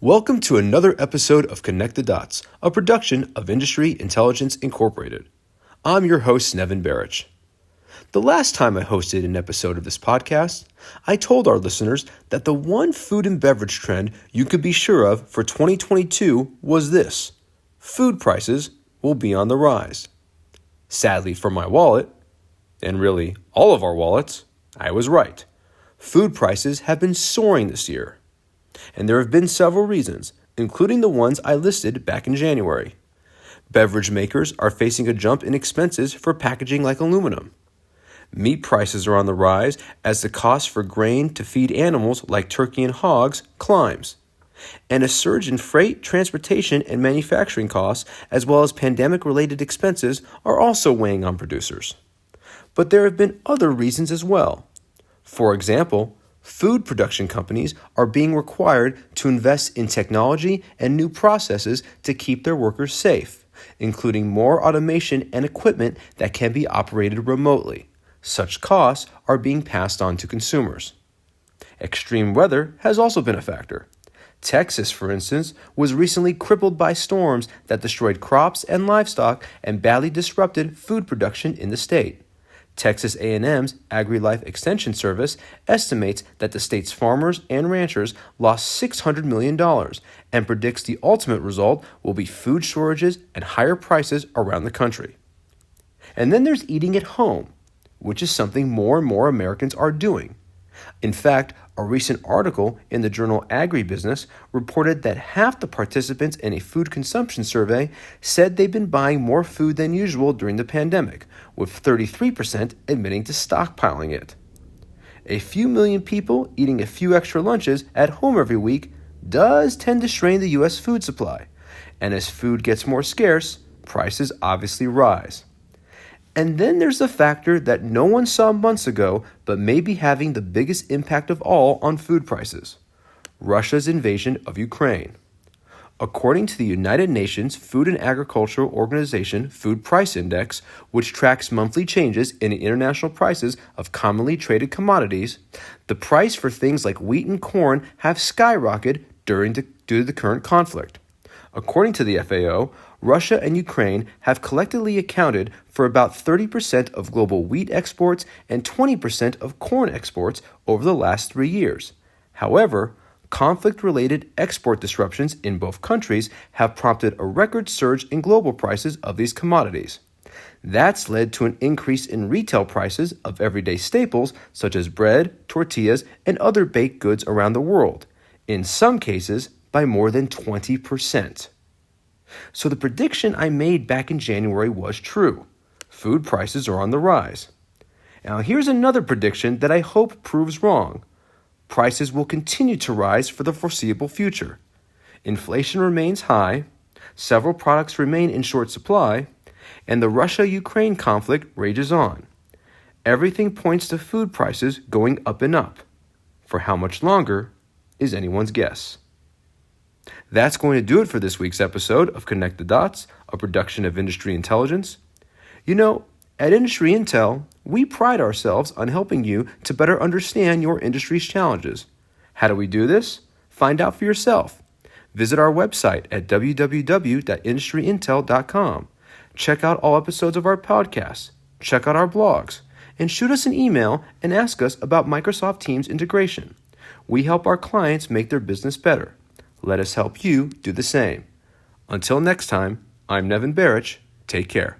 Welcome to another episode of Connect the Dots, a production of Industry Intelligence Incorporated. I'm your host, Nevin Barich. The last time I hosted an episode of this podcast, I told our listeners that the one food and beverage trend you could be sure of for 2022 was this: food prices will be on the rise. Sadly for my wallet, and really all of our wallets, I was right. Food prices have been soaring this year. And there have been several reasons, including the ones I listed back in January. Beverage makers are facing a jump in expenses for packaging like aluminum. Meat prices are on the rise as the cost for grain to feed animals like turkey and hogs climbs. And a surge in freight, transportation, and manufacturing costs, as well as pandemic-related expenses, are also weighing on producers. But there have been other reasons as well. For example, food production companies are being required to invest in technology and new processes to keep their workers safe, including more automation and equipment that can be operated remotely. Such costs are being passed on to consumers. Extreme weather has also been a factor. Texas, for instance, was recently crippled by storms that destroyed crops and livestock and badly disrupted food production in the state. Texas A&M's AgriLife Extension Service estimates that the state's farmers and ranchers lost $600 million and predicts the ultimate result will be food shortages and higher prices around the country. And then there's eating at home, which is something more and more Americans are doing. In fact, a recent article in the journal Agribusiness reported that half the participants in a food consumption survey said they've been buying more food than usual during the pandemic, with 33% admitting to stockpiling it. A few million people eating a few extra lunches at home every week does tend to strain the U.S. food supply, and as food gets more scarce, prices obviously rise. And then there's the factor that no one saw months ago but may be having the biggest impact of all on food prices: Russia's invasion of Ukraine. According to the United Nations Food and Agricultural Organization Food Price Index, which tracks monthly changes in the international prices of commonly traded commodities, the price for things like wheat and corn have skyrocketed due to the current conflict. According to the FAO, Russia and Ukraine have collectively accounted for about 30% of global wheat exports and 20% of corn exports over the last 3 years. However, conflict-related export disruptions in both countries have prompted a record surge in global prices of these commodities. That's led to an increase in retail prices of everyday staples such as bread, tortillas, and other baked goods around the world, in some cases by more than 20%. So the prediction I made back in January was true. Food prices are on the rise. Now here's another prediction that I hope proves wrong. Prices will continue to rise for the foreseeable future. Inflation remains high, several products remain in short supply, and the Russia-Ukraine conflict rages on. Everything points to food prices going up and up. For how much longer is anyone's guess. That's going to do it for this week's episode of Connect the Dots, a production of Industry Intelligence. You know, at Industry Intel, we pride ourselves on helping you to better understand your industry's challenges. How do we do this? Find out for yourself. Visit our website at www.industryintel.com. Check out all episodes of our podcast. Check out our blogs. And shoot us an email and ask us about Microsoft Teams integration. We help our clients make their business better. Let us help you do the same. Until next time, I'm Nevin Barich. Take care.